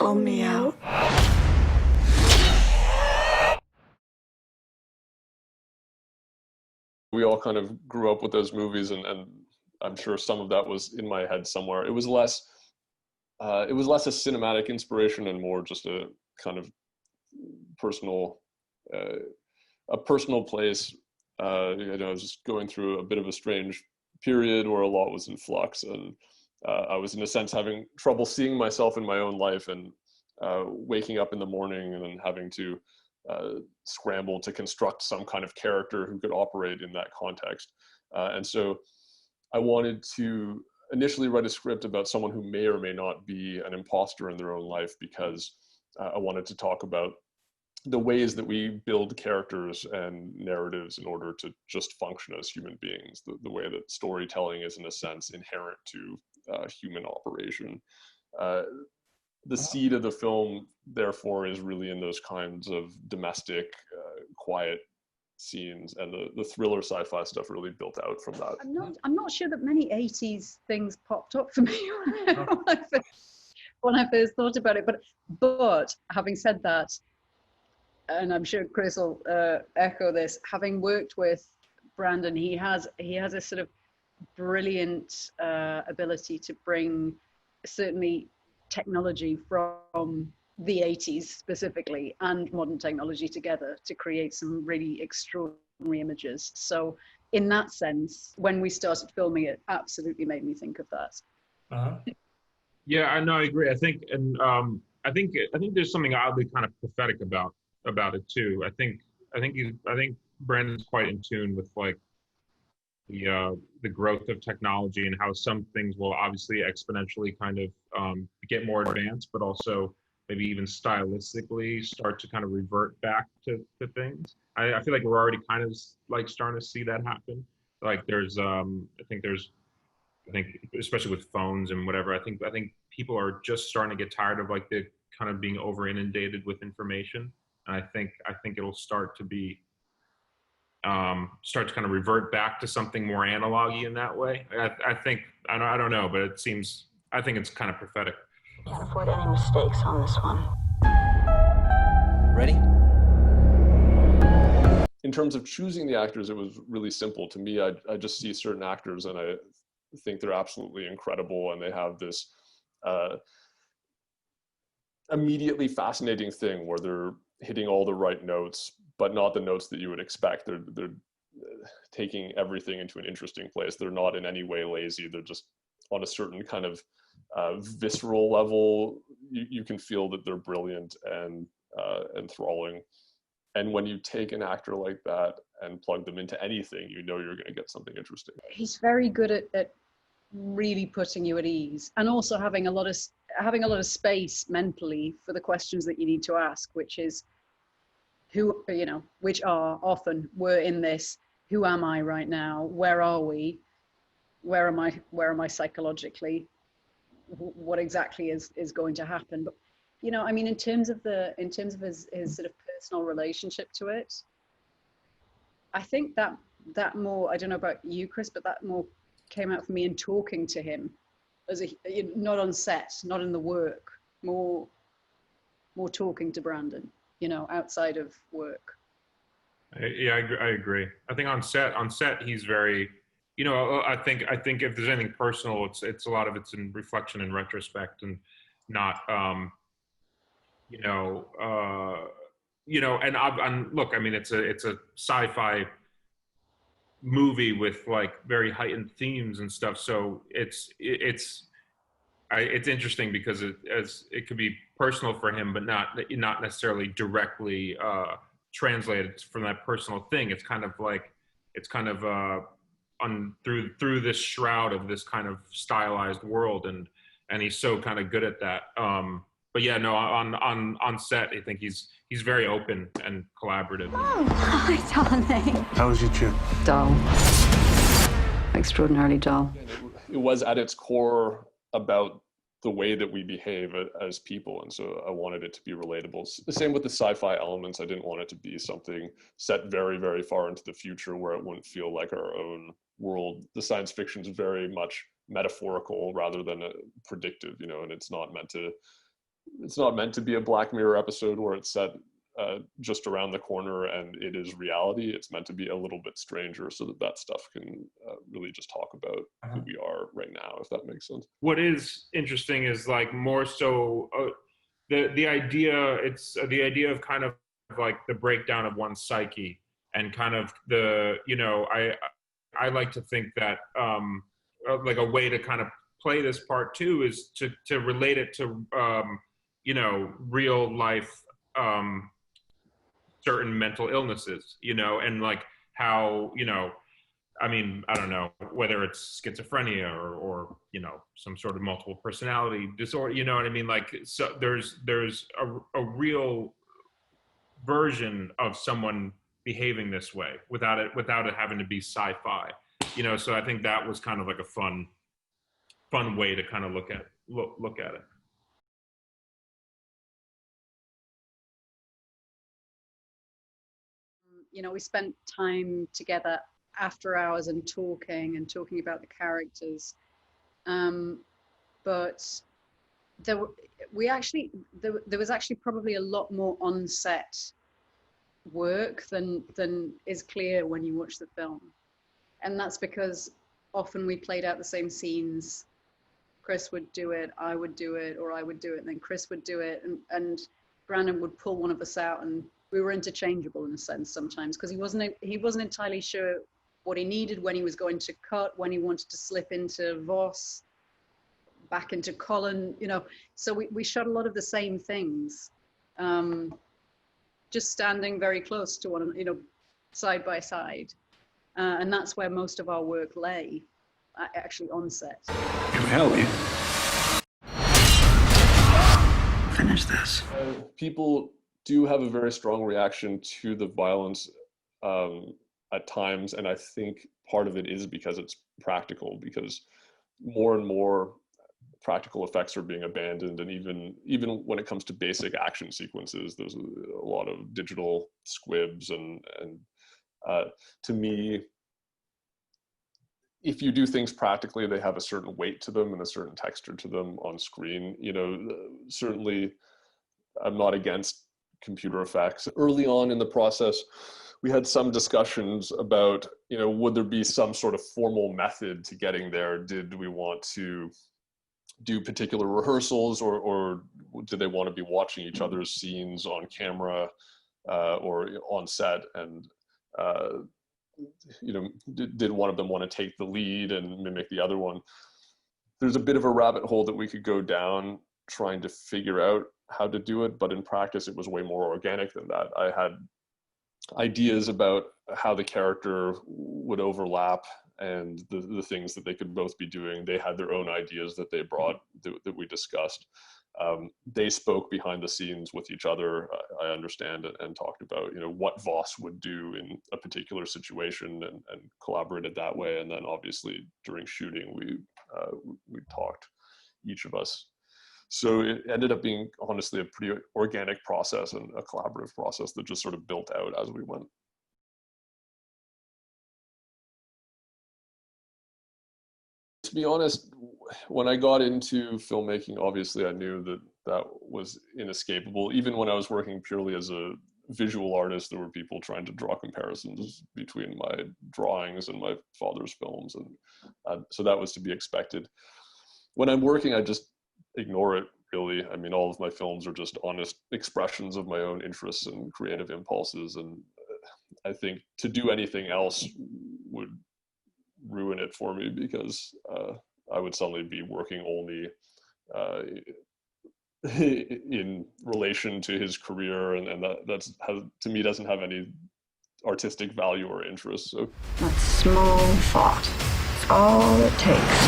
Bum me out. We all kind of grew up with those movies, and I'm sure some of that was in my head somewhere. It was less a cinematic inspiration and more just a kind of personal, a personal place. You know, I was just going through a bit of a strange period where a lot was in flux, and I was in a sense having trouble seeing myself in my own life, and waking up in the morning and then having to scramble to construct some kind of character who could operate in that context. And so I wanted to initially write a script about someone who may or may not be an imposter in their own life, because I wanted to talk about the ways that we build characters and narratives in order to just function as human beings, the way that storytelling is in a sense inherent to human operation. The seed of the film, therefore, is really in those kinds of domestic, quiet scenes, and the thriller sci-fi stuff really built out from that. I'm not sure that many 80s things popped up for me when I first thought about it. But having said that, and I'm sure Chris will echo this, having worked with Brandon, he has a sort of brilliant ability to bring certainly technology from the 80s specifically and modern technology together to create some really extraordinary images. So in that sense, when we started filming it, absolutely made me think of that. Yeah, I know, I agree. I think there's something oddly kind of prophetic about it too. I think Brandon's quite in tune with like the growth of technology and how some things will obviously exponentially kind of get more advanced, but also maybe even stylistically start to kind of revert back to things. I feel like we're already kind of like starting to see that happen. Like there's I think especially with phones and whatever, I think people are just starting to get tired of like the kind of being over inundated with information. And I think it'll start to kind of revert back to something more analog-y in that way. I don't know, but I think it's kind of prophetic. Can't afford any mistakes on this one. Ready? In terms of choosing the actors, it was really simple. To me, I just see certain actors and I think they're absolutely incredible, and they have this immediately fascinating thing where they're hitting all the right notes, but not the notes that you would expect. They're taking everything into an interesting place. They're not in any way lazy. They're just on a certain kind of visceral level. You can feel that they're brilliant and enthralling. And when you take an actor like that and plug them into anything, you know you're going to get something interesting. He's very good at really putting you at ease, and also having a lot of space mentally for the questions that you need to ask, which is which are often, we're in this, who am I right now? Where are we? Where am I psychologically? What exactly is going to happen? But I mean, in terms of his sort of personal relationship to it, I think that more, I don't know about you, Chris, but that more came out for me in talking to him, not on set, not in the work, more talking to Brandon, outside of work. Yeah, I agree. I think on set he's very, I think if there's anything personal, it's a lot of it's in reflection and retrospect, and not and look, I mean, it's a sci-fi movie with like very heightened themes and stuff, so it's interesting because it could be personal for him, but not necessarily directly translated from that personal thing. It's kind of through this shroud of this kind of stylized world, and he's so kind of good at that. But yeah, no, on set, I think he's very open and collaborative. Oh, hi, darling. How was your trip? Dull. Extraordinarily dull. It was at its core about the way that we behave as people, and so I wanted it to be relatable. The same with the sci-fi elements. I didn't want it to be something set very, very far into the future where it wouldn't feel like our own world. The science fiction is very much metaphorical rather than predictive, and it's not meant to it's not meant to be a Black Mirror episode where it's set just around the corner and it is reality. It's meant to be a little bit stranger so that that stuff can really just talk about who we are right now, if that makes sense. What is interesting is like more so the idea, it's the idea of kind of like the breakdown of one's psyche and kind of the, you know, I like to think that like a way to kind of play this part too is to relate it to, you know, real life, certain mental illnesses, you know, and like how, you know, I mean, I don't know whether it's schizophrenia or you know, some sort of multiple personality disorder, you know what I mean? Like, so there's a real version of someone behaving this way without it having to be sci-fi, you know? So I think that was kind of like a fun way to kind of look at it. You know, we spent time together after hours and talking about the characters. But there was actually probably a lot more on-set work than is clear when you watch the film. And that's because often we played out the same scenes. Chris would do it, I would do it, or I would do it, and then Chris would do it, and Brandon would pull one of us out, and we were interchangeable in a sense sometimes, because he wasn't entirely sure what he needed, when he was going to cut, when he wanted to slip into Vos, back into Colin, you know. So we shot a lot of the same things, just standing very close to one, you know, side by side. And that's where most of our work lay, actually on set. Can we help you? Finish this. People do have a very strong reaction to the violence at times, and I think part of it is because it's practical, because more and more practical effects are being abandoned, and even when it comes to basic action sequences, there's a lot of digital squibs, and to me, if you do things practically, they have a certain weight to them and a certain texture to them on screen. You know, certainly I'm not against computer effects. Early on in the process, we had some discussions about, you know, would there be some sort of formal method to getting there? Did we want to do particular rehearsals, or did they want to be watching each other's scenes on camera or on set? And, you know, did one of them want to take the lead and mimic the other one? There's a bit of a rabbit hole that we could go down trying to figure out how to do it, but in practice it was way more organic than that. I had ideas about how the character would overlap and the things that they could both be doing. They had their own ideas that they brought that we discussed. They spoke behind the scenes with each other, I understand, and talked about, you know, what Vos would do in a particular situation, and collaborated that way. And then obviously during shooting, we talked, each of us. So it ended up being honestly a pretty organic process and a collaborative process that just sort of built out as we went. To be honest, when I got into filmmaking, obviously I knew that that was inescapable. Even when I was working purely as a visual artist, there were people trying to draw comparisons between my drawings and my father's films. And so that was to be expected. When I'm working, I just ignore it, really. I mean, all of my films are just honest expressions of my own interests and creative impulses. And I think to do anything else would ruin it for me, because I would suddenly be working only in relation to his career, and that's to me doesn't have any artistic value or interest. So That small thought, it's all it takes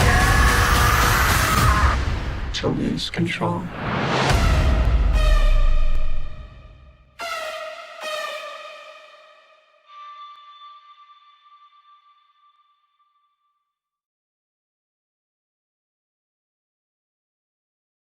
to lose control.